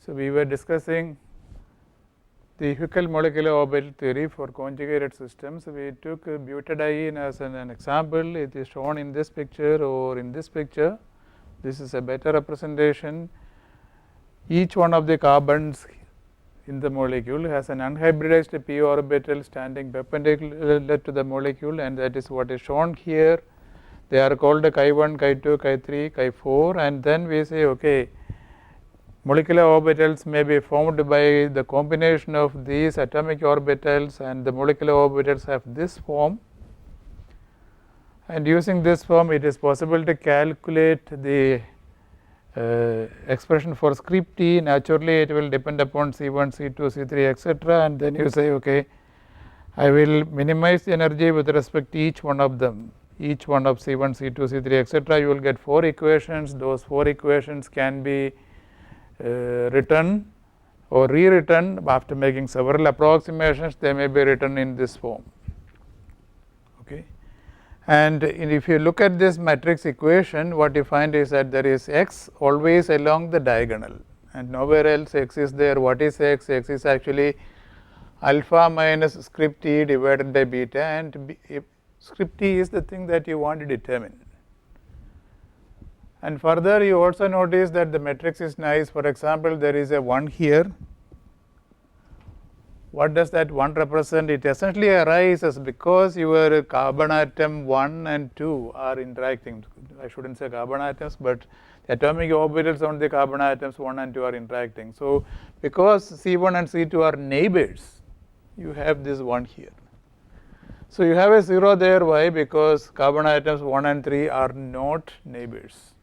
So, we were discussing the Huckel molecular orbital theory for conjugated systems. We took butadiene as an example. It is shown in this picture or in this picture. This is a better representation. Each one of the carbons in the molecule has an unhybridized p orbital standing perpendicular to the molecule, and that is what is shown here. They are called chi1, chi2, chi3, chi4, and then we say, okay, molecular orbitals may be formed by the combination of these atomic orbitals, and the molecular orbitals have this form, and using this form it is possible to calculate the expression for script T. Naturally, it will depend upon C1, C2, C3, etc., and then you say, okay, I will minimize the energy with respect to each one of them, each one of C1, C2, C3, etc. You will get 4 equations. Those 4 equations can be written or rewritten after making several approximations. They may be written in this form. Okay. And if you look at this matrix equation, what you find is that there is x always along the diagonal and nowhere else x is there. What is x? X is actually alpha minus script T divided by beta, and script T is the thing that you want to determine. And further, you also notice that the matrix is nice. For example, there is a 1 here. What does that 1 represent? It essentially arises because your carbon atom 1 and 2 are interacting. I should not say carbon atoms, but the atomic orbitals on the carbon atoms 1 and 2 are interacting. So, because C1 and C2 are neighbors, you have this 1 here. So, you have a 0 there. Why? Because carbon atoms 1 and 3 are not neighbors.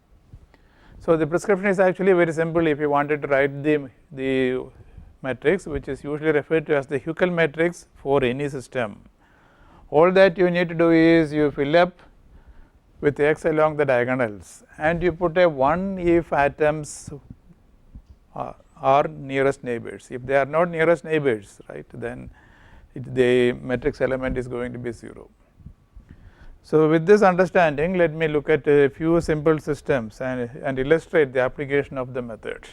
So, the prescription is actually very simple. If you wanted to write the matrix, which is usually referred to as the Huckel matrix for any system, all that you need to do is you fill up with x along the diagonals, and you put a 1 if atoms are nearest neighbors. If they are not nearest neighbors, right, then the matrix element is going to be 0. So, with this understanding, let me look at a few simple systems and illustrate the application of the method.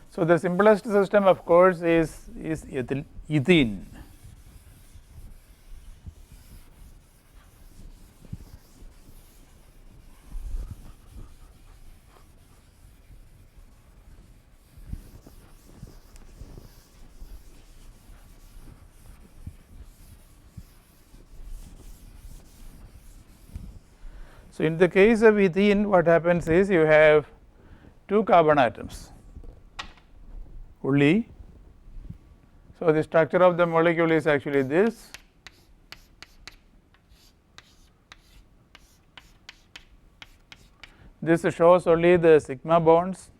So, the simplest system, of course, is ethylene. So, in the case of ethene, what happens is you have 2 carbon atoms only. So, the structure of the molecule is actually this. This shows only the sigma bonds,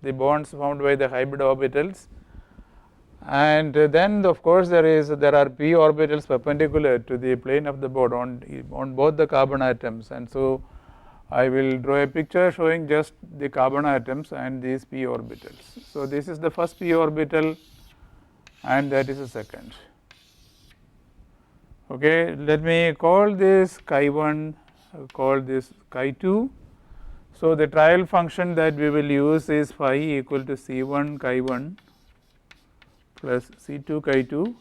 the bonds formed by the hybrid orbitals, and then of course there are p orbitals perpendicular to the plane of the board on both the carbon atoms, and so I will draw a picture showing just the carbon atoms and these p orbitals. So, this is the first p orbital and that is the second. Okay, let me call this chi1, call this chi2. So, the trial function that we will use is phi equal to C1 chi1 plus C2 chi2.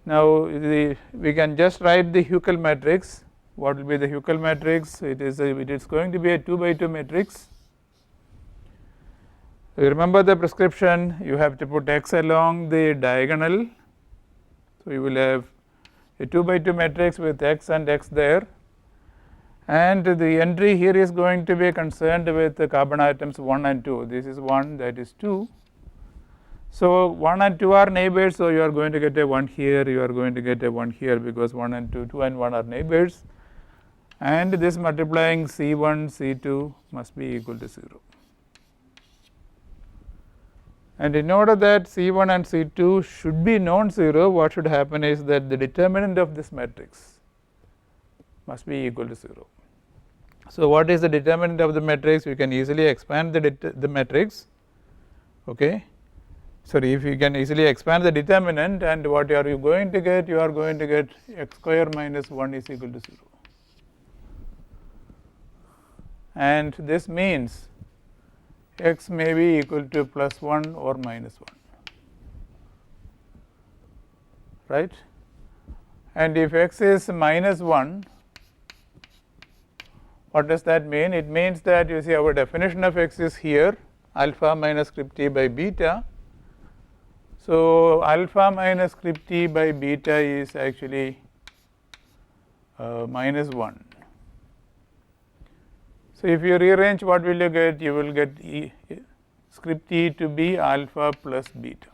Now, we can just write the Huckel matrix. What will be the Huckel matrix? It is going to be a 2 by 2 matrix. You remember the prescription, you have to put x along the diagonal. So, you will have a 2 by 2 matrix with x and x there, and the entry here is going to be concerned with the carbon atoms 1 and 2. This is 1, that is 2. So, 1 and 2 are neighbors. So, you are going to get a 1 here, you are going to get a 1 here, because 1 and 2, 2 and 1 are neighbors, and this multiplying C1, C2 must be equal to 0. And in order that C1 and C2 should be non-zero, what should happen is that the determinant of this matrix must be equal to 0. So, what is the determinant of the matrix? You can easily expand the matrix. Okay. Sorry, if you can easily expand the determinant, and what are you going to get? You are going to get x square minus 1 is equal to 0. and this means x may be equal to +1 or -1, right. And if x is -1, what does that mean? It means that you see our definition of x is here, alpha minus script t by beta. So, alpha minus script t by beta is actually -1. So, if you rearrange, what will you get? You will get script t to be alpha plus beta,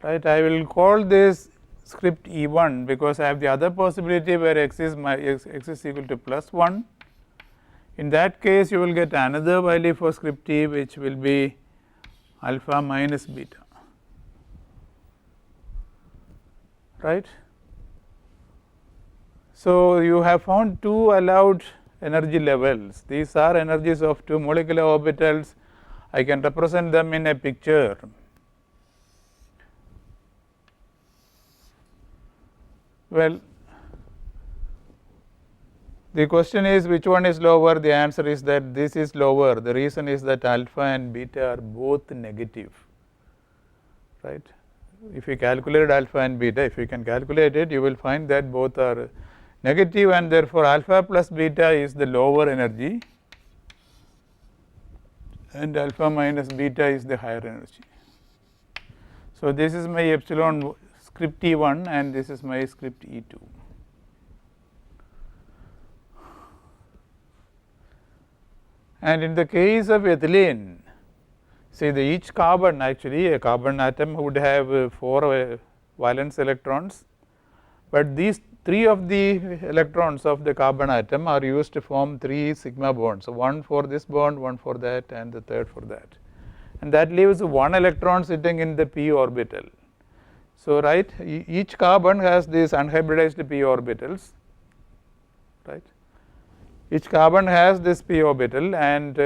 right. I will call this script E1 because I have the other possibility where x is equal to +1. In that case, you will get another value for script t, which will be alpha minus beta, right. So, you have found two allowed energy levels. These are energies of two molecular orbitals. I can represent them in a picture. Well, the question is which one is lower? The answer is that this is lower. The reason is that alpha and beta are both negative, right. If you calculate alpha and beta, if you can calculate it, you will find that both are negative, and therefore, alpha plus beta is the lower energy and alpha minus beta is the higher energy. So, this is my epsilon script E1 and this is my script E2. And in the case of ethylene, see each carbon, actually a carbon atom would have 4 valence electrons, but these 3 of the electrons of the carbon atom are used to form 3 sigma bonds. So, 1 for this bond, 1 for that and the third for that, and that leaves 1 electron sitting in the p orbital. So, right, each carbon has these unhybridized p orbitals, right. Each carbon has this p orbital, and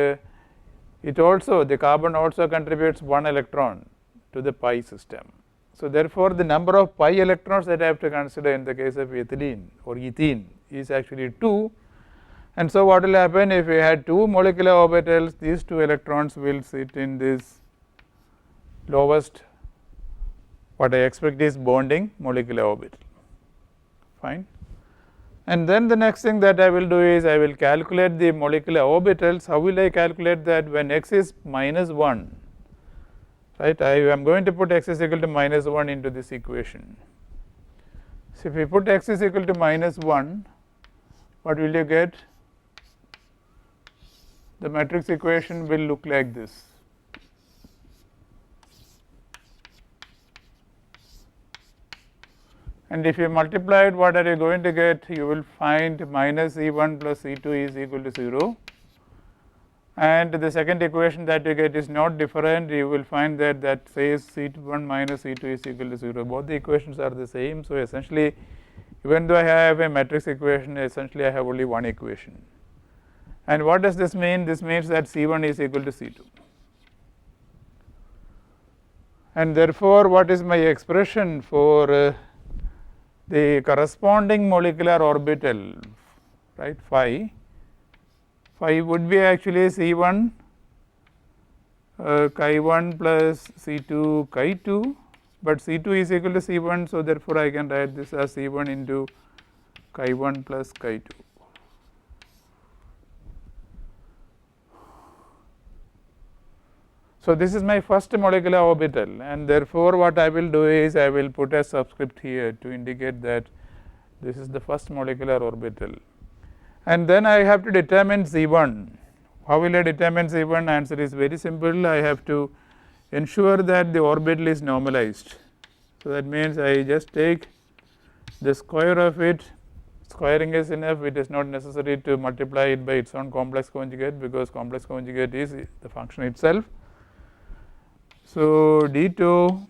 it also, the carbon also contributes 1 electron to the pi system. So, therefore, the number of pi electrons that I have to consider in the case of ethylene or ethene is actually 2. And so, what will happen if we had 2 molecular orbitals? These 2 electrons will sit in this lowest, what I expect is bonding molecular orbital, fine. And then the next thing that I will do is I will calculate the molecular orbitals. How will I calculate that? When x is -1, right, I am going to put x is equal to -1 into this equation. So, if we put x is equal to -1, what will you get? The matrix equation will look like this. And if you multiply it, what are you going to get? You will find -E1 plus E2 is equal to 0. And the second equation that you get is not different. You will find that that says C1 minus C2 is equal to 0. Both the equations are the same. So, essentially, even though I have a matrix equation, essentially I have only one equation. And what does this mean? This means that C1 is equal to C2. And therefore, what is my expression for the corresponding molecular orbital, right, phi? Phi would be actually C1 chi1 plus C2 chi2, but C2 is equal to C1. So, therefore, I can write this as C1 into chi1 plus chi2. So, this is my first molecular orbital, and therefore, what I will do is I will put a subscript here to indicate that this is the first molecular orbital. And then I have to determine Z1. How will I determine Z1? Answer is very simple. I have to ensure that the orbital is normalized. So, that means I just take the square of it. Squaring is enough. It is not necessary to multiply it by its own complex conjugate, because complex conjugate is the function itself. So, D2,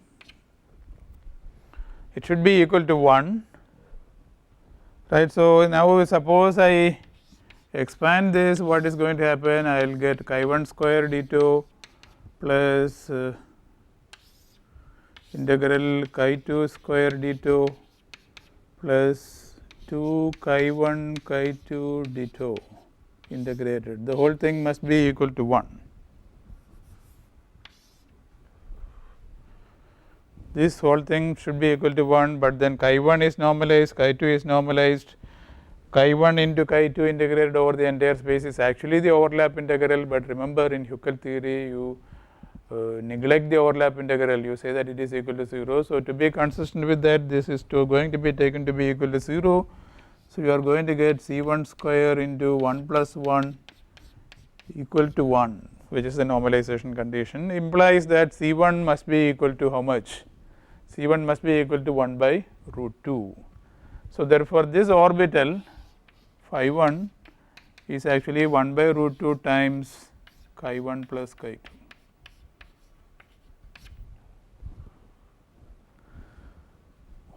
it should be equal to 1, right. So, now suppose I expand this, what is going to happen? I will get chi1 square D2 plus integral chi2 square D2 plus 2 chi1 chi2 ditto integrated. The whole thing must be equal to 1. This whole thing should be equal to 1, but then chi1 is normalized, chi2 is normalized. Chi1 into chi2 integrated over the entire space is actually the overlap integral, but remember in Huckel theory you neglect the overlap integral, you say that it is equal to 0. So, to be consistent with that, this is going to be taken to be equal to 0. So, you are going to get C1 square into 1 plus 1 equal to 1, which is the normalization condition, implies that C1 must be equal to how much? C1 must be equal to 1 by root 2. So, therefore, this orbital phi 1 is actually 1 by root 2 times chi 1 plus chi 2.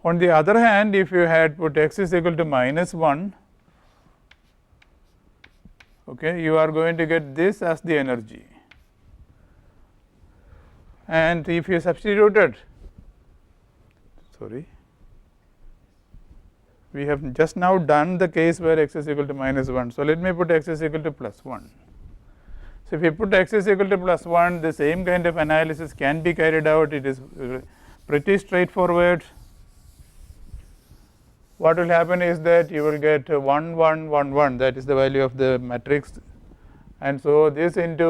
On the other hand, if you had put x is equal to minus 1, okay, you are going to get this as the energy. And if you substituted, we have just now done the case where x is equal to minus 1. So, let me put x is equal to plus 1. So, if you put x is equal to plus 1, the same kind of analysis can be carried out. It is pretty straightforward. What will happen is that you will get 1 1 1 1, that is the value of the matrix, and so this into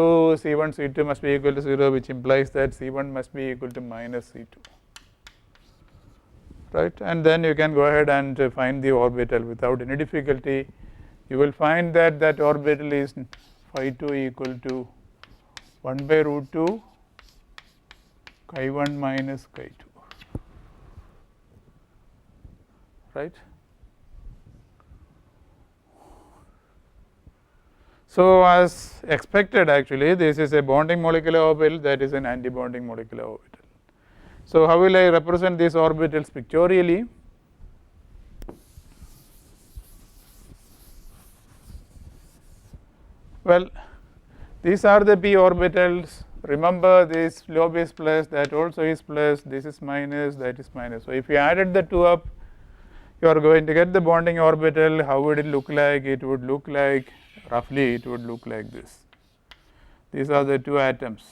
C1 C2 must be equal to 0, which implies that C1 must be equal to minus C2. Right, and then you can go ahead and find the orbital without any difficulty. You will find that that orbital is phi 2 equal to 1 by root 2 chi 1 minus chi 2. Right. So, as expected, actually this is a bonding molecular orbital, that is an anti-bonding molecular orbital. So, how will I represent these orbitals pictorially? Well, these are the p orbitals. Remember, this lobe is plus, that also is plus, this is minus, that is minus. So, if you added the two up, you are going to get the bonding orbital. How would it look like? It would look like, roughly it would look like this. These are the two atoms.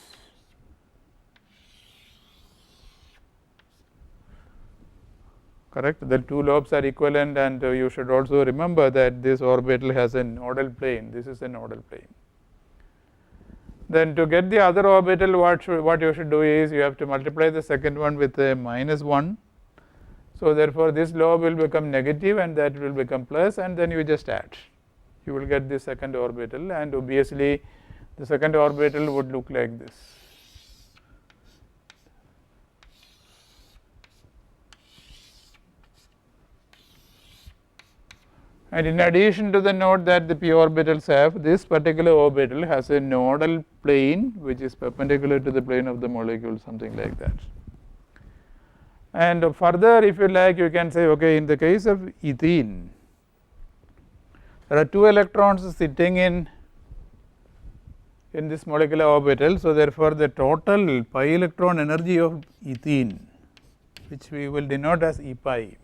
Correct. The two lobes are equivalent, and you should also remember that this orbital has a nodal plane. This is a nodal plane. Then to get the other orbital, what you should do is you have to multiply the second one with a minus 1. So, therefore, this lobe will become negative and that will become plus, and then you just add. You will get the second orbital, and obviously the second orbital would look like this. And in addition to the node that the p orbitals have, this particular orbital has a nodal plane which is perpendicular to the plane of the molecule, something like that. And further, if you like, you can say, okay, in the case of ethene, there are 2 electrons sitting in this molecular orbital. So, therefore, the total pi electron energy of ethene, which we will denote as E pi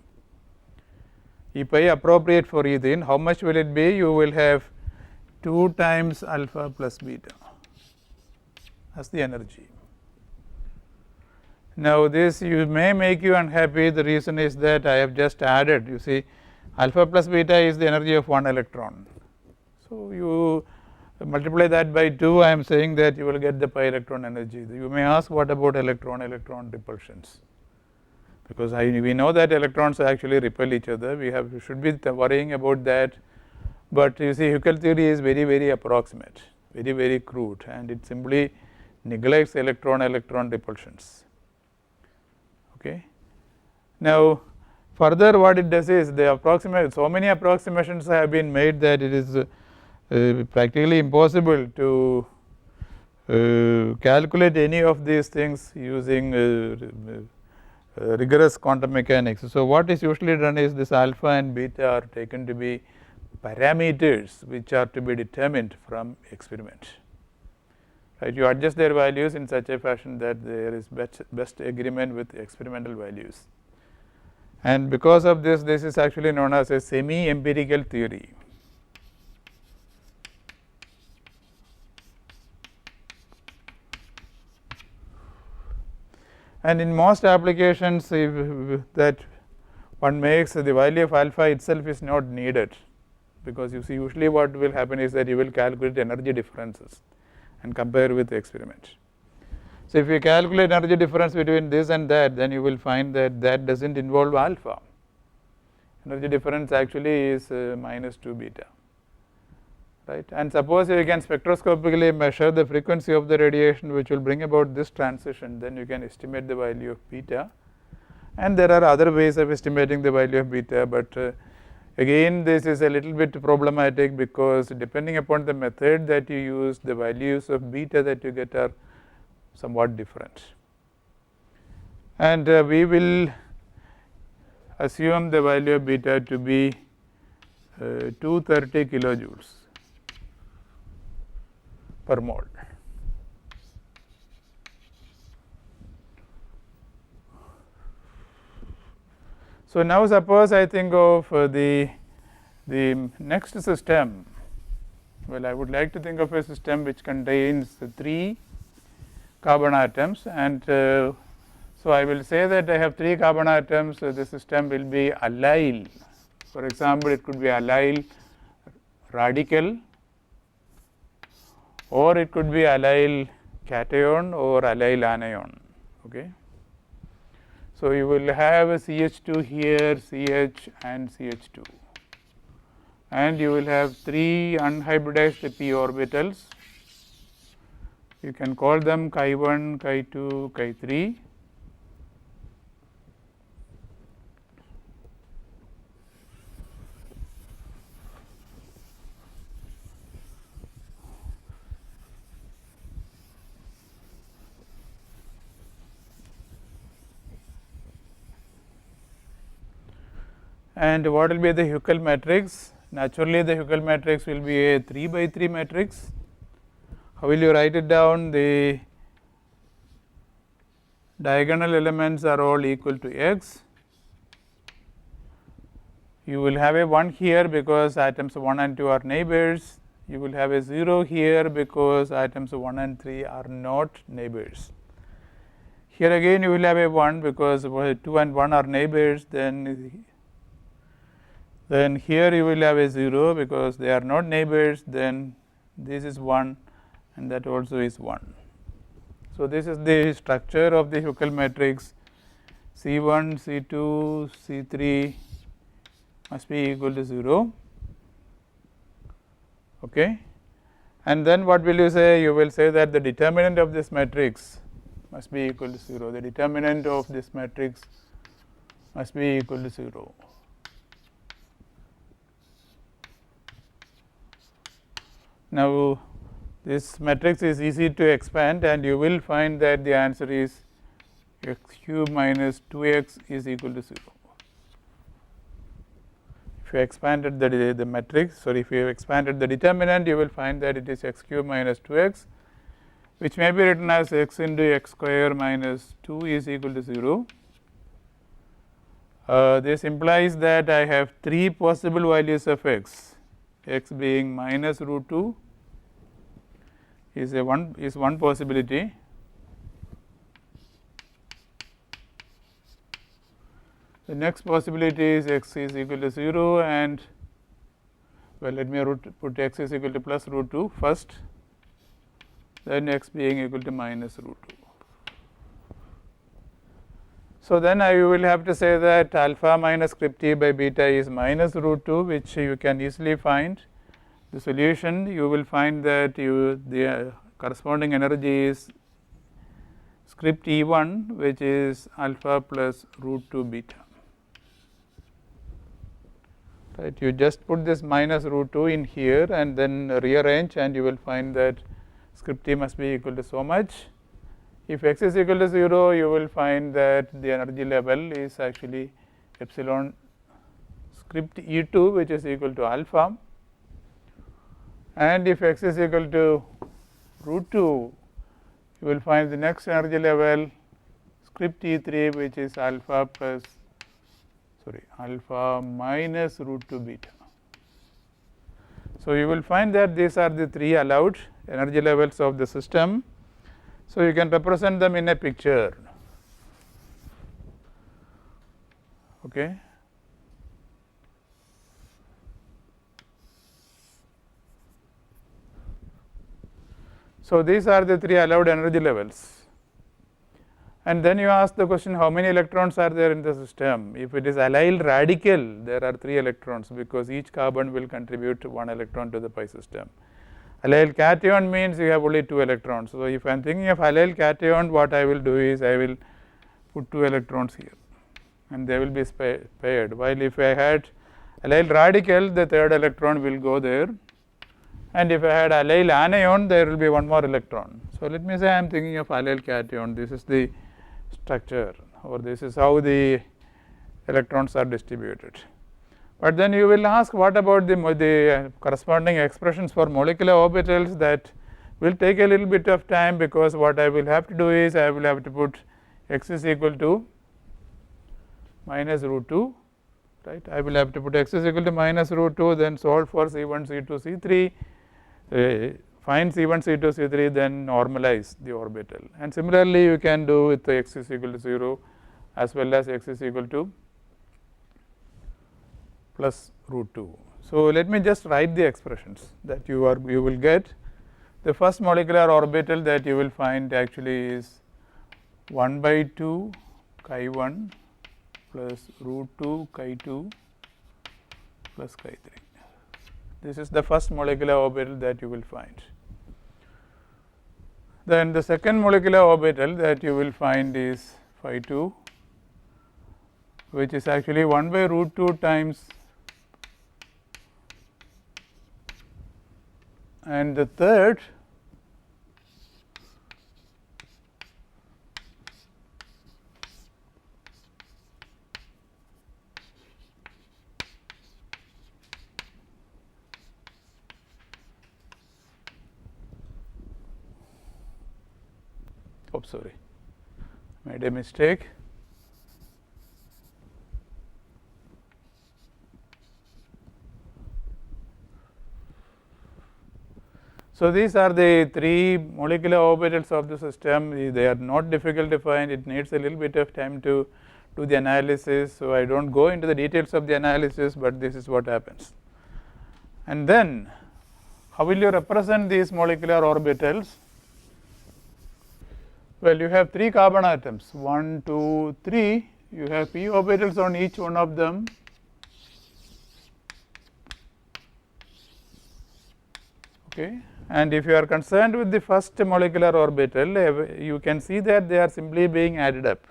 appropriate for ethene, how much will it be? You will have 2 times alpha plus beta as the energy. Now, this may make you unhappy. The reason is that I have just added, you see, alpha plus beta is the energy of 1 electron. So, you multiply that by 2, I am saying that you will get the pi electron energy. You may ask, what about electron repulsions? Because we know that electrons actually repel each other, we should be worrying about that, but you see Huckel theory is very, very approximate, very, very crude, and it simply neglects electron repulsions. Okay. Now, further what it does is so many approximations have been made that it is practically impossible to calculate any of these things using rigorous quantum mechanics. So, what is usually done is this alpha and beta are taken to be parameters which are to be determined from experiment. Right, you adjust their values in such a fashion that there is best agreement with experimental values. and because of this, this is actually known as a semi-empirical theory. And in most applications that one makes, the value of alpha itself is not needed, because you see usually what will happen is that you will calculate energy differences and compare with the experiment. So, if you calculate energy difference between this and that, then you will find that that does not involve alpha. Energy difference actually is minus 2 beta, right. And suppose you can spectroscopically measure the frequency of the radiation which will bring about this transition, then you can estimate the value of beta. And there are other ways of estimating the value of beta, but again this is a little bit problematic, because depending upon the method that you use, the values of beta that you get are somewhat different. And we will assume the value of beta to be 230 kilojoules per mole. So, now suppose I think of the next system. Well, I would like to think of a system which contains 3 carbon atoms, and so I will say that I have 3 carbon atoms. The system will be allyl. For example, it could be allyl radical, or it could be allyl cation or allyl anion. Okay. So, you will have a CH2 here, CH and CH2, and you will have 3 unhybridized p orbitals. You can call them chi1, chi2, chi3. And what will be the Huckel matrix? Naturally, the Huckel matrix will be a 3 by 3 matrix. How will you write it down? The diagonal elements are all equal to x. You will have a 1 here because atoms 1 and 2 are neighbors. You will have a 0 here because atoms 1 and 3 are not neighbors. Here again you will have a 1 because 2 and 1 are neighbors. Then here you will have a 0 because they are not neighbors. Then this is 1 and that also is 1. So, this is the structure of the Huckel matrix. C1, C2, C3 must be equal to 0. Okay. And then what will you say? You will say that the determinant of this matrix must be equal to 0. The determinant of this matrix must be equal to 0. Now, this matrix is easy to expand, and you will find that the answer is x cube minus 2x is equal to 0. If you expanded the matrix, sorry, if you expanded the determinant, you will find that it is x cube minus 2x, which may be written as x into x square minus 2 is equal to 0. This implies that I have 3 possible values of x being minus root 2 is one possibility. The next possibility is x is equal to 0, and well, let me put x is equal to plus root 2 first, then x being equal to minus root 2. So, then I will have to say that alpha minus script t by beta is minus root 2, which you can easily find. The solution, you will find that the corresponding energy is script E1, which is alpha plus root 2 beta. Right, you just put this minus root 2 in here and then rearrange, and you will find that script t must be equal to so much. If x is equal to 0, you will find that the energy level is actually epsilon script E2, which is equal to alpha. And if x is equal to root 2, you will find the next energy level script E3, which is alpha plus, alpha minus root 2 beta. So, you will find that these are the 3 allowed energy levels of the system. So, you can represent them in a picture. Okay. So, these are the 3 allowed energy levels. And then you ask the question, how many electrons are there in the system? If it is allyl radical, there are 3 electrons, because each carbon will contribute 1 electron to the pi system. Allyl cation means you have only 2 electrons. So, if I am thinking of allyl cation, what I will do is I will put 2 electrons here and they will be paired, while if I had allyl radical, the 3rd electron will go there, and if I had allyl anion, there will be 1 more electron. So, let me say I am thinking of allyl cation, this is the structure, or this is how the electrons are distributed. But then you will ask, what about the corresponding expressions for molecular orbitals? That will take a little bit of time, because what I will have to do is I will have to put x is equal to minus root 2, right. I will have to put x is equal to minus root 2, then solve for C1, C2, C3, find C1, C2, C3, then normalize the orbital. And similarly, you can do with x is equal to 0 as well as x is equal to plus root 2. So, let me just write the expressions that you will get. The first molecular orbital that you will find actually is 1 by 2 chi 1 plus root 2 chi 2 plus chi 3. This is the first molecular orbital that you will find. Then the second molecular orbital that you will find is phi 2, which is actually 1 by root 2 times, and the third made a mistake. So, these are the 3 molecular orbitals of the system. They are not difficult to find, it needs a little bit of time to do the analysis. So, I do not go into the details of the analysis, but this is what happens. And then how will you represent these molecular orbitals? Well, you have 3 carbon atoms, 1, 2, 3, you have p orbitals on each one of them. Okay. And if you are concerned with the first molecular orbital, you can see that they are simply being added up.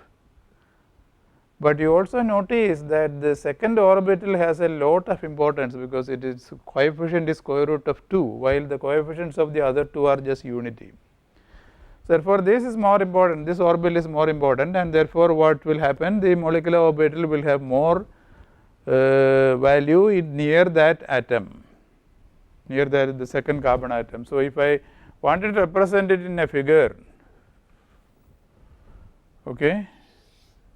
But you also notice that the second orbital has a lot of importance, because it is coefficient is square root of 2, while the coefficients of the other 2 are just unity. So, therefore, this is more important, this orbital is more important, and therefore, what will happen? The molecular orbital will have more value near that atom, near the second carbon atom. So, if I wanted to represent it in a figure, okay,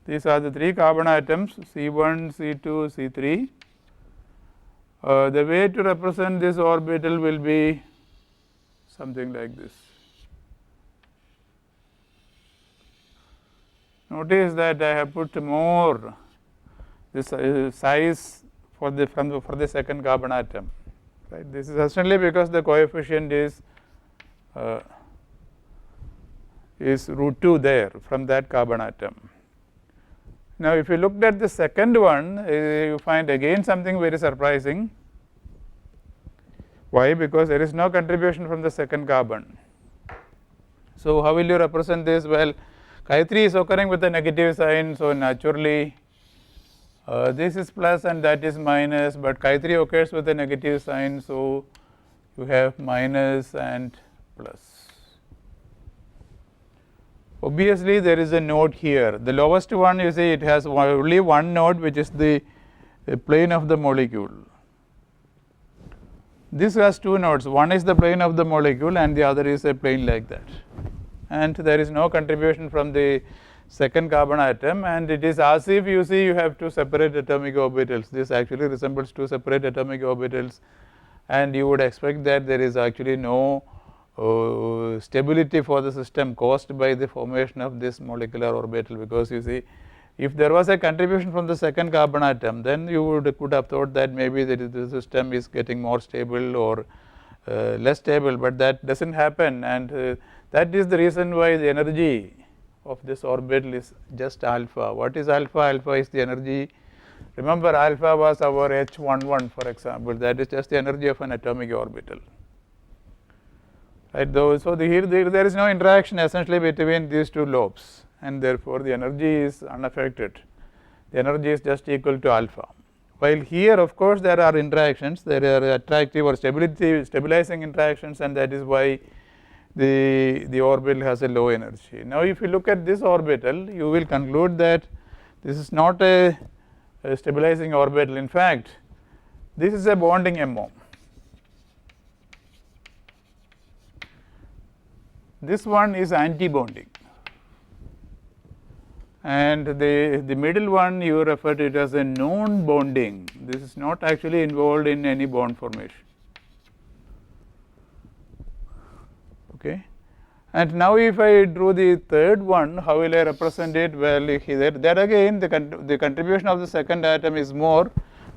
these are the 3 carbon atoms C1, C2, C3. The way to represent this orbital will be something like this. Notice that I have put more this size for the second carbon atom, right. This is essentially because the coefficient is root 2 there from that carbon atom. Now, if you looked at the second one, you find again something very surprising. Why? Because there is no contribution from the second carbon. So, how will you represent this? Well, chi 3 is occurring with a negative sign. So, naturally this is plus and that is minus, but chi 3 occurs with a negative sign. So, you have minus and plus. Obviously, there is a node here. The lowest one, you see, it has only one node, which is the plane of the molecule. This has 2 nodes, one is the plane of the molecule and the other is a plane like that, and there is no contribution from the second carbon atom, and it is as if you see you have two separate atomic orbitals. This actually resembles two separate atomic orbitals, and you would expect that there is actually no stability for the system caused by the formation of this molecular orbital, because you see, if there was a contribution from the second carbon atom, then you could have thought that maybe the system is getting more stable or less stable, but that doesn't happen, and that is the reason why the energy of this orbital is just alpha. What is alpha? Alpha is the energy. Remember, alpha was our H11, for example. That is just the energy of an atomic orbital. Right? So here there is no interaction essentially between these two lobes, and therefore the energy is unaffected. The energy is just equal to alpha. While here, of course, there are interactions. There are attractive or stabilizing interactions, and that is why the orbital has a low energy. Now, if you look at this orbital, you will conclude that this is not a stabilizing orbital. In fact, this is a bonding MO. This one is anti-bonding, and the middle one you refer to it as a non-bonding. This is not actually involved in any bond formation. Okay. And now if I drew the third one, how will I represent it? Well, there again the contribution of the second atom is more,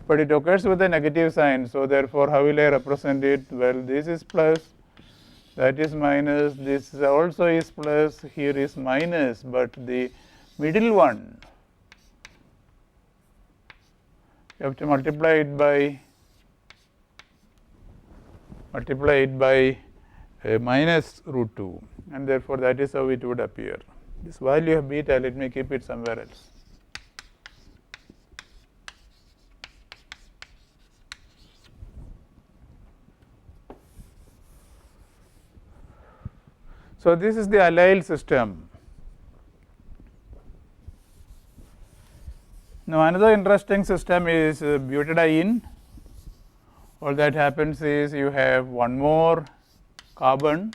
but it occurs with a negative sign. So therefore, how will I represent it? Well, this is plus, that is minus, this also is plus, here is minus, but the middle one, you have to multiply it by minus root 2, and therefore that is how it would appear. This value of beta, let me keep it somewhere else. So this is the allyl system. Now another interesting system is butadiene. All that happens is you have one more carbon,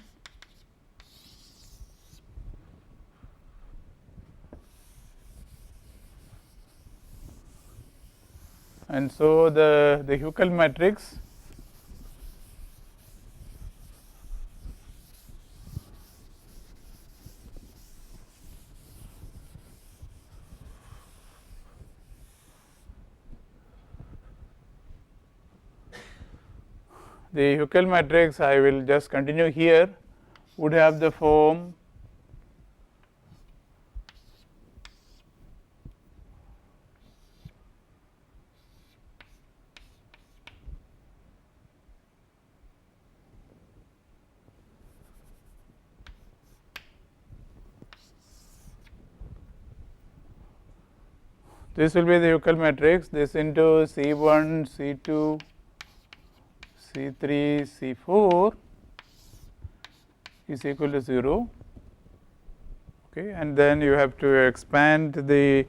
and so the Huckel matrix I will just continue here, would have the form this will be the Huckel matrix, this into C1, C2, C3, C4 is equal to 0, okay, and then you have to expand the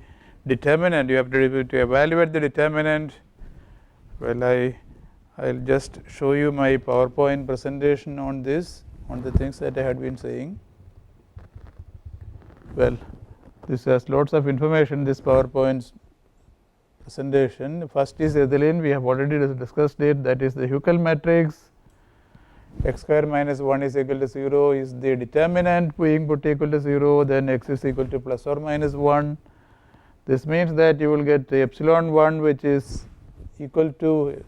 determinant, you have to evaluate the determinant. Well, I'll just show you my PowerPoint presentation on this, on the things that I had been saying. Well, this has lots of information, this PowerPoint presentation. First is ethylene, we have already discussed it, that is the Huckel matrix. X square minus 1 is equal to 0 is the determinant being put equal to 0, then x is equal to plus or minus 1. This means that you will get epsilon 1 which is equal to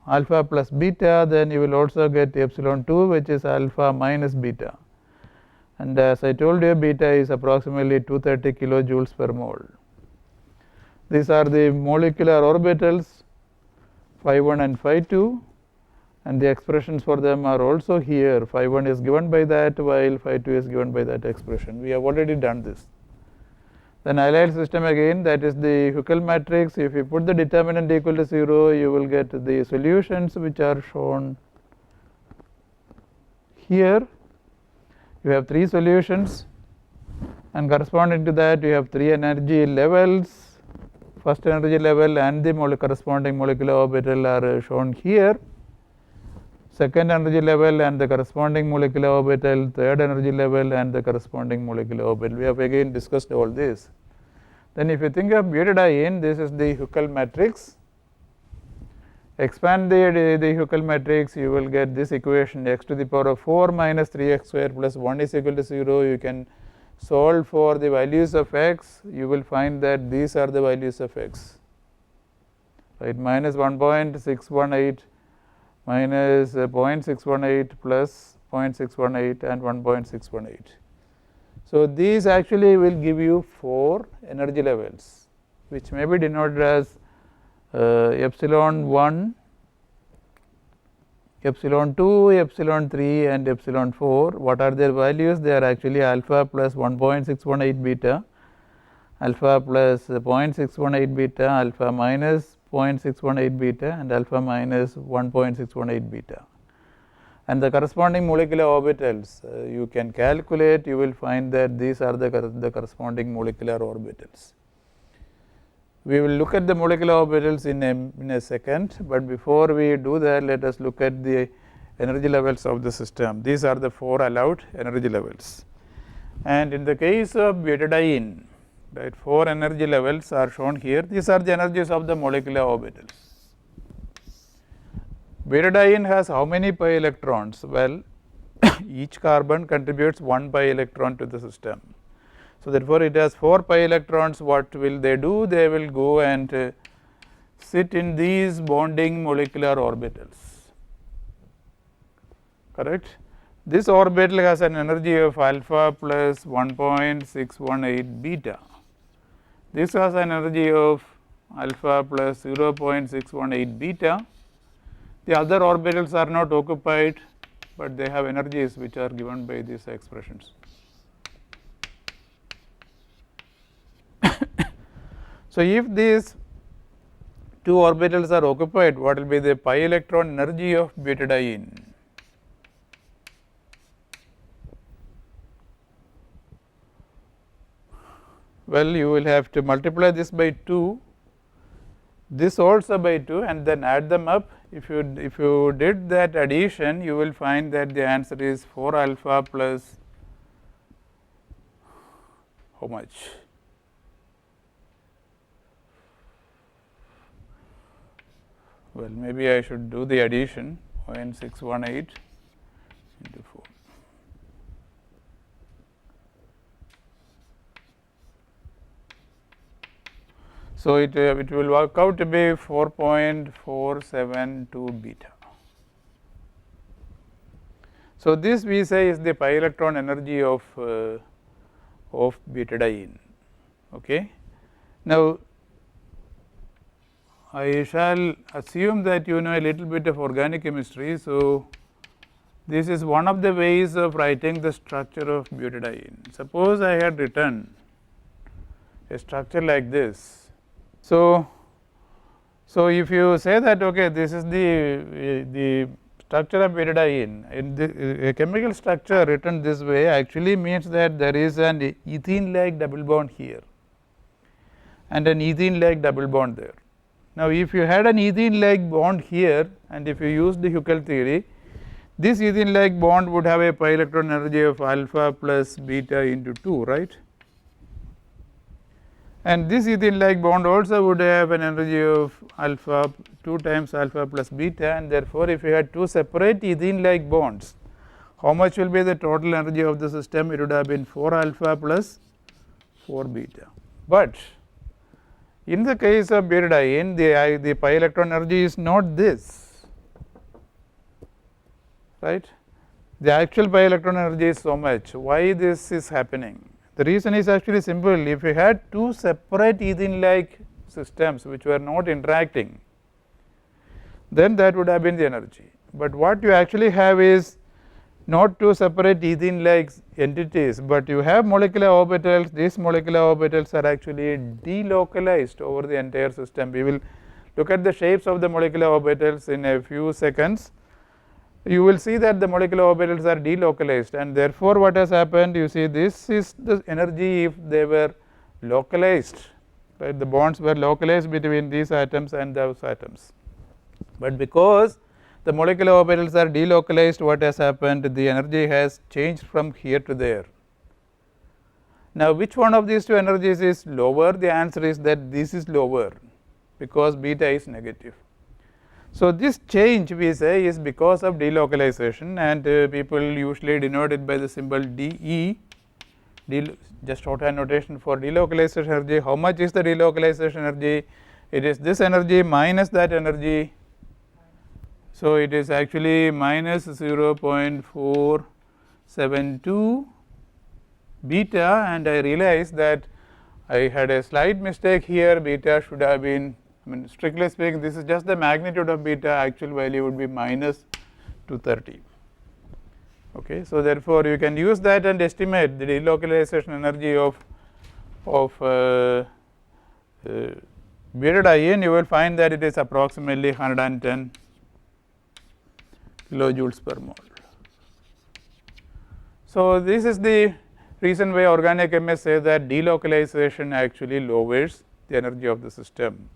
alpha plus beta, then you will also get epsilon 2 which is alpha minus beta. And as I told you, beta is approximately 230 kilojoules per mole. These are the molecular orbitals phi 1 and phi 2, and the expressions for them are also here. Phi 1 is given by that, while phi 2 is given by that expression. We have already done this. Then allyl system again, that is the Huckel matrix. If you put the determinant equal to 0, you will get the solutions which are shown here. You have 3 solutions, and corresponding to that you have 3 energy levels. First energy level and the corresponding molecular orbital are shown here. second energy level and the corresponding molecular orbital, third energy level and the corresponding molecular orbital. We have again discussed all this. Then if you think of butadiene, this is the Huckel matrix. Expand the Huckel matrix, you will get this equation, x to the power of 4 minus 3x square plus 1 is equal to 0. You can solve for the values of x, you will find that these are the values of x, right, minus 1.618 minus 0.618 plus 0.618 and 1.618. So, these actually will give you 4 energy levels, which may be denoted as epsilon 1, epsilon 2, epsilon 3 and epsilon 4. What are their values? They are actually alpha plus 1.618 beta, alpha plus 0.618 beta, alpha minus 0.618 beta and alpha minus 1.618 beta. And the corresponding molecular orbitals you can calculate, you will find that these are the corresponding molecular orbitals. We will look at the molecular orbitals in a second, but before we do that, let us look at the energy levels of the system. These are the 4 allowed energy levels. And in the case of butadiene, right, 4 energy levels are shown here. These are the energies of the molecular orbitals. Butadiene has how many pi electrons? Well, each carbon contributes 1 pi electron to the system. So, therefore, it has 4 pi electrons. What will they do? They will go and sit in these bonding molecular orbitals, correct. This orbital has an energy of alpha plus 1.618 beta. This has an energy of alpha plus 0.618 beta. The other orbitals are not occupied, but they have energies which are given by these expressions. So, if these 2 orbitals are occupied, what will be the pi electron energy of butadiene? Well, you will have to multiply this by 2, this also by 2 and then add them up. If you did that addition, you will find that the answer is 4 alpha plus how much? Well, maybe I should do the addition 0.618 into 4. So, it will work out to be 4.472 beta. So, this we say is the pi electron energy of butadiene. Okay. Now, I shall assume that you know a little bit of organic chemistry. So, this is one of the ways of writing the structure of butadiene. Suppose I had written a structure like this. So, if you say that okay, this is the structure of butadiene, a chemical structure written this way actually means that there is an ethene-like double bond here and an ethene-like double bond there. Now, if you had an ethene-like bond here and if you use the Huckel theory, this ethene-like bond would have a pi electron energy of alpha plus beta into 2, right. And this ethene-like bond also would have an energy of alpha 2 times alpha plus beta, and therefore, if you had 2 separate ethene-like bonds, how much will be the total energy of the system? It would have been 4 alpha plus 4 beta. But in the case of butadiene, the pi electron energy is not this, right. The actual pi electron energy is so much. Why this is happening? The reason is actually simple. If you had 2 separate ethene-like systems which were not interacting, then that would have been the energy. But what you actually have is not 2 separate ethene-like entities, but you have molecular orbitals. These molecular orbitals are actually delocalized over the entire system. We will look at the shapes of the molecular orbitals in a few seconds. You will see that the molecular orbitals are delocalized, and therefore, what has happened, you see this is the energy if they were localized, right. The bonds were localized between these atoms and those atoms, but because the molecular orbitals are delocalized, what has happened? The energy has changed from here to there. Now, which one of these two energies is lower? The answer is that this is lower, because beta is negative. So, this change we say is because of delocalization, and people usually denote it by the symbol dE, just shorthand notation for delocalization energy. How much is the delocalization energy? It is this energy minus that energy. So, it is actually minus 0.472 beta, and I realized that I had a slight mistake here. Beta should have been, I mean, strictly speaking, this is just the magnitude of beta, actual value would be minus 230. Okay. So, therefore, you can use that and estimate the delocalization energy of butadiene. You will find that it is approximately 110 kilojoules per mole. So, this is the reason why organic chemists say that delocalization actually lowers the energy of the system.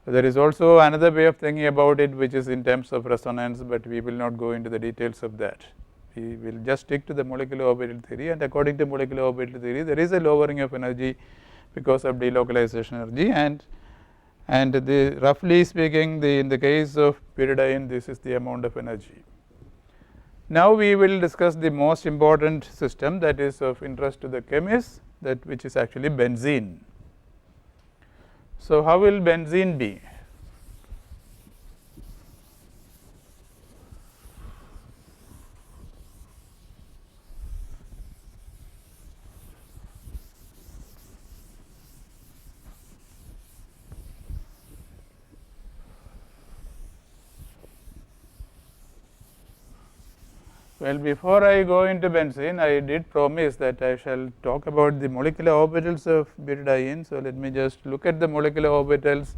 There is also another way of thinking about it, which is in terms of resonance, but we will not go into the details of that. We will just stick to the molecular orbital theory, and according to molecular orbital theory, there is a lowering of energy because of delocalization energy, and the roughly speaking, in the case of butadiene, this is the amount of energy. Now, we will discuss the most important system that is of interest to the chemists, that which is actually benzene. So, how will benzene be? Well, before I go into benzene, I did promise that I shall talk about the molecular orbitals of butadiene. So, let me just look at the molecular orbitals.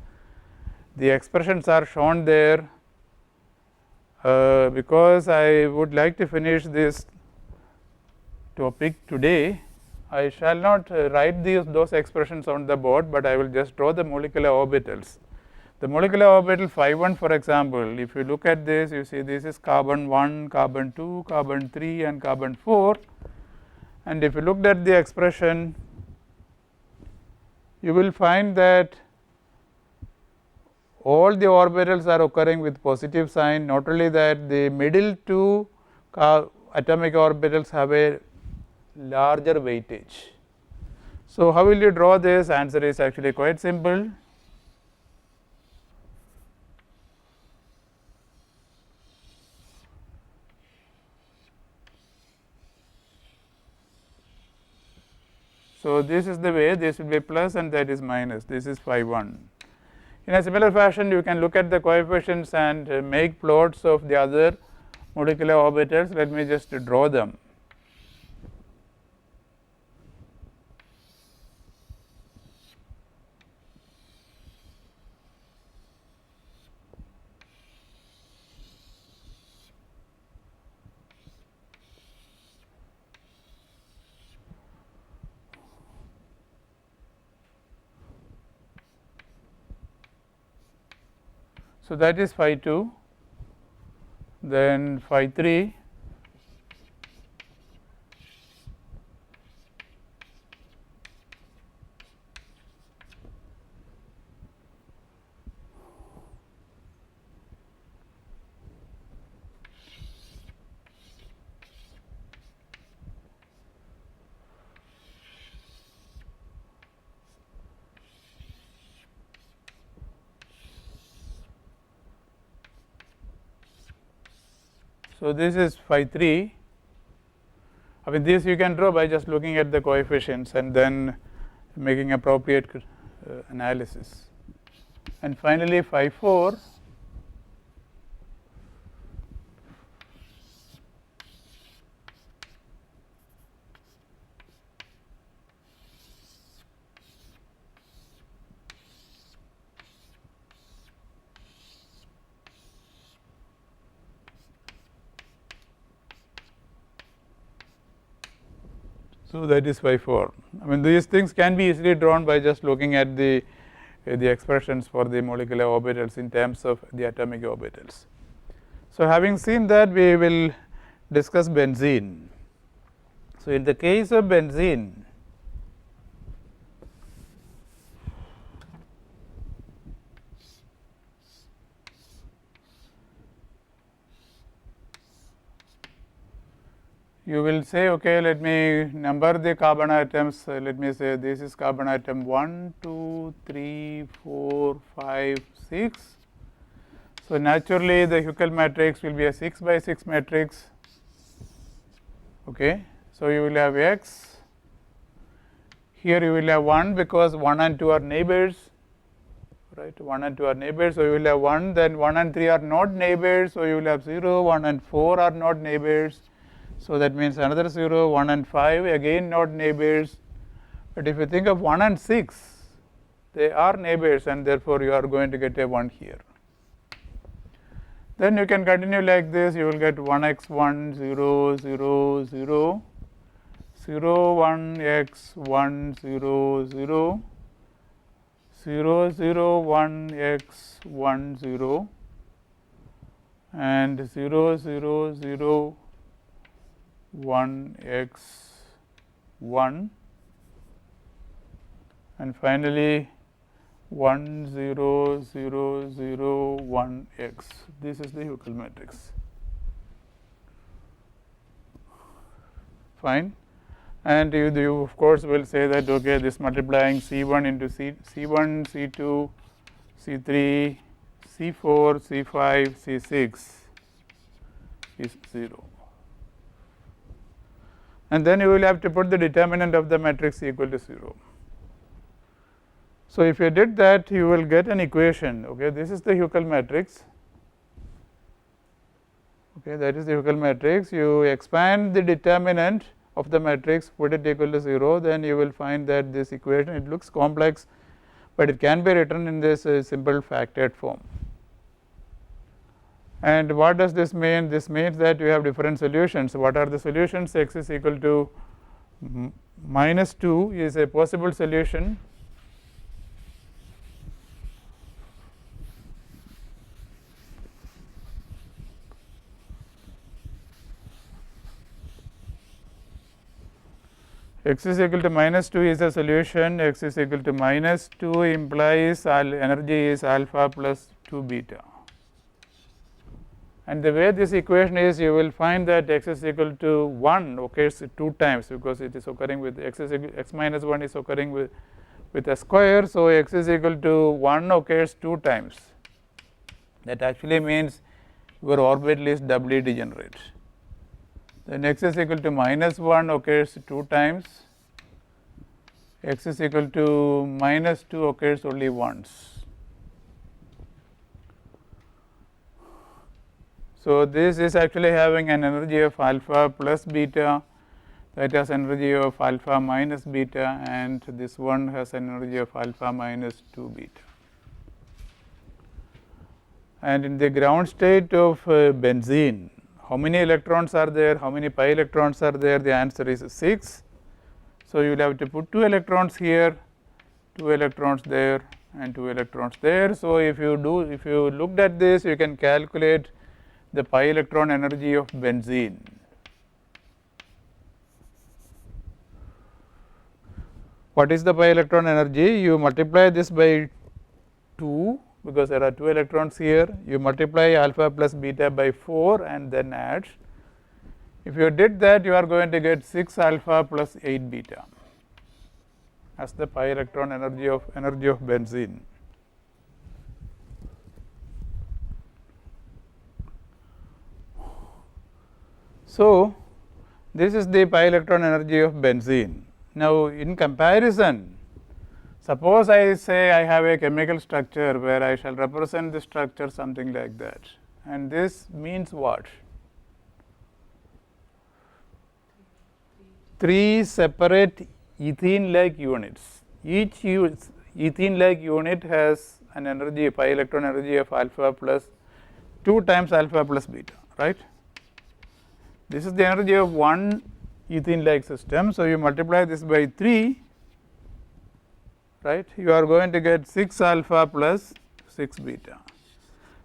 The expressions are shown there. Because I would like to finish this topic today, I shall not write those expressions on the board, but I will just draw the molecular orbitals. The molecular orbital phi 1, for example, if you look at this, you see this is carbon 1, carbon 2, carbon 3 and carbon 4, and if you looked at the expression, you will find that all the orbitals are occurring with positive sign. Not only that, the middle two atomic orbitals have a larger weightage. So, how will you draw this? Answer is actually quite simple. So, this is the way, this will be plus and that is minus, this is phi 1. In a similar fashion, you can look at the coefficients and make plots of the other molecular orbitals. Let me just draw them. So, that is phi 2, then phi 3, so this is phi 3. I mean, this you can draw by just looking at the coefficients and then making appropriate analysis. And finally, phi 4. So, that is phi 4. I mean, these things can be easily drawn by just looking at the expressions for the molecular orbitals in terms of the atomic orbitals. So, having seen that, we will discuss benzene. So, in the case of benzene, you will say, okay, let me number the carbon atoms. Let me say this is carbon atom 1, 2, 3, 4, 5, 6. So, naturally, the Huckel matrix will be a 6 by 6 matrix. Okay. So, you will have X. Here you will have 1 because 1 and 2 are neighbors, right. 1 and 2 are neighbors. So, you will have 1, then 1 and 3 are not neighbors. So, you will have 0, 1 and 4 are not neighbors. So, that means another 0, 1 and 5 again not neighbors. But if you think of 1 and 6, they are neighbors, and therefore, you are going to get a 1 here. Then you can continue like this, you will get 1x1 0 0 0, 0 1x1 0 0, 0 0 1x1 0, and 0 0 0 1x1, and finally 1 0 0 0 1x. This is the Huckel matrix. Fine. And you of course will say that, okay, this multiplying C1 into C1, C2, C3, C4, C5, C6 is 0. And then you will have to put the determinant of the matrix equal to 0. So, if you did that, you will get an equation. Okay, this is the Huckel matrix. Okay, that is the Huckel matrix. You expand the determinant of the matrix, put it equal to 0, then you will find that this equation, it looks complex, but it can be written in this simple factored form. And what does this mean? This means that you have different solutions. What are the solutions? X is equal to minus 2 is a possible solution. X is equal to minus 2 is a solution, x is equal to minus 2 implies energy is alpha plus 2 beta. And the way this equation is, you will find that x is equal to 1 occurs 2 times, because it is occurring with x minus 1 is occurring with a square. So, x is equal to 1 occurs 2 times. That actually means your orbital is doubly degenerate. Then x is equal to minus 1 occurs 2 times, x is equal to minus 2 occurs only once. So, this is actually having an energy of alpha plus beta, that has energy of alpha minus beta, and this one has an energy of alpha minus 2 beta. And in the ground state of benzene, how many electrons are there? How many pi electrons are there? The answer is 6. So, you will have to put 2 electrons here, 2 electrons there, and 2 electrons there. So, if you looked at this, you can calculate the pi electron energy of benzene. What is the pi electron energy? You multiply this by 2, because there are 2 electrons here, you multiply alpha plus beta by 4 and then add. If you did that, you are going to get 6 alpha plus 8 beta as the pi electron energy of benzene. So, this is the pi electron energy of benzene. Now, in comparison, suppose I say I have a chemical structure where I shall represent the structure something like that, and this means what? 3 separate ethene-like units. Each ethene-like unit has an energy, pi electron energy of alpha plus 2 times alpha plus beta, right. This is the energy of one ethene-like system. So, you multiply this by 3, right, you are going to get 6 alpha plus 6 beta.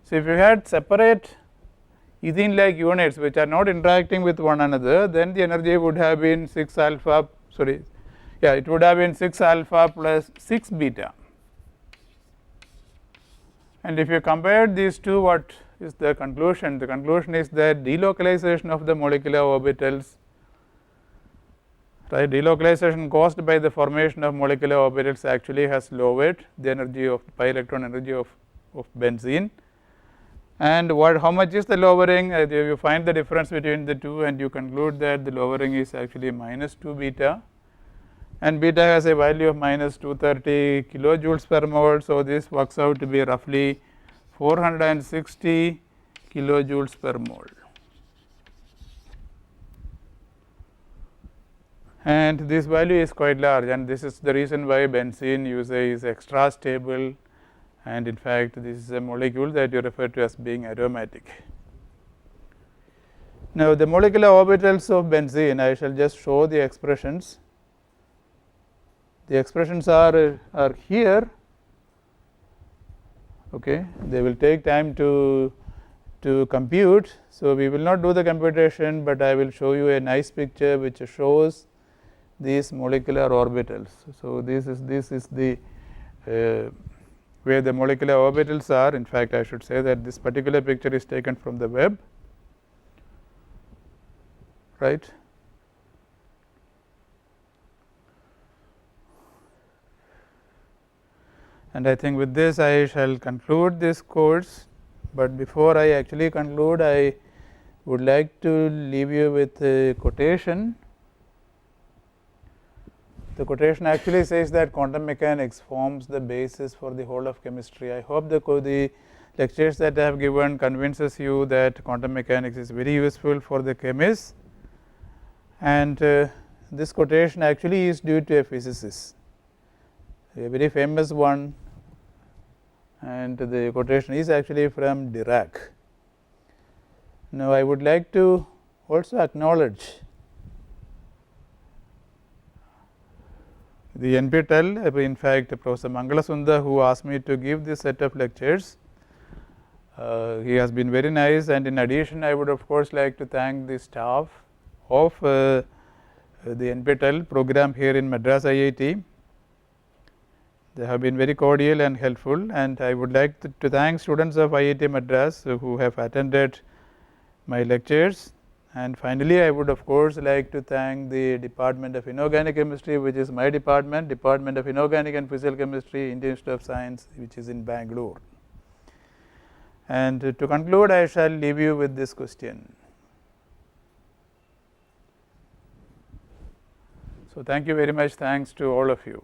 So, if you had separate ethene-like units which are not interacting with one another, then the energy would have been 6 alpha, sorry, yeah, it would have been 6 alpha plus 6 beta. And if you compare these two, what is the conclusion? The conclusion is that delocalization of the molecular orbitals, right, delocalization caused by the formation of molecular orbitals actually has lowered the energy of pi electron energy of benzene. And how much is the lowering? You find the difference between the two and you conclude that the lowering is actually minus 2 beta, and beta has a value of minus 230 kilojoules per mole. So, this works out to be roughly 460 kilojoules per mole. And this value is quite large, and this is the reason why benzene is extra stable, and in fact, this is a molecule that you refer to as being aromatic. Now, the molecular orbitals of benzene, I shall just show the expressions. The expressions are here. Okay, they will take time to compute. So, we will not do the computation, but I will show you a nice picture which shows these molecular orbitals. So, this is the where the molecular orbitals are. In fact, I should say that this particular picture is taken from the web, right. And I think with this I shall conclude this course, but before I actually conclude, I would like to leave you with a quotation. The quotation actually says that quantum mechanics forms the basis for the whole of chemistry. I hope the lectures that I have given convinces you that quantum mechanics is very useful for the chemists, and this quotation actually is due to a physicist, a very famous one, and the quotation is actually from Dirac. Now, I would like to also acknowledge the NPTEL, in fact, Professor Mangalasundar, who asked me to give this set of lectures. He has been very nice, and in addition, I would of course like to thank the staff of the NPTEL program here in Madras IIT. They have been very cordial and helpful, and I would like to thank students of IIT Madras who have attended my lectures. And finally, I would of course like to thank the Department of Inorganic Chemistry, which is my department, Department of Inorganic and Physical Chemistry, Indian Institute of Science, which is in Bangalore. And to conclude, I shall leave you with this question. So, thank you very much. Thanks to all of you.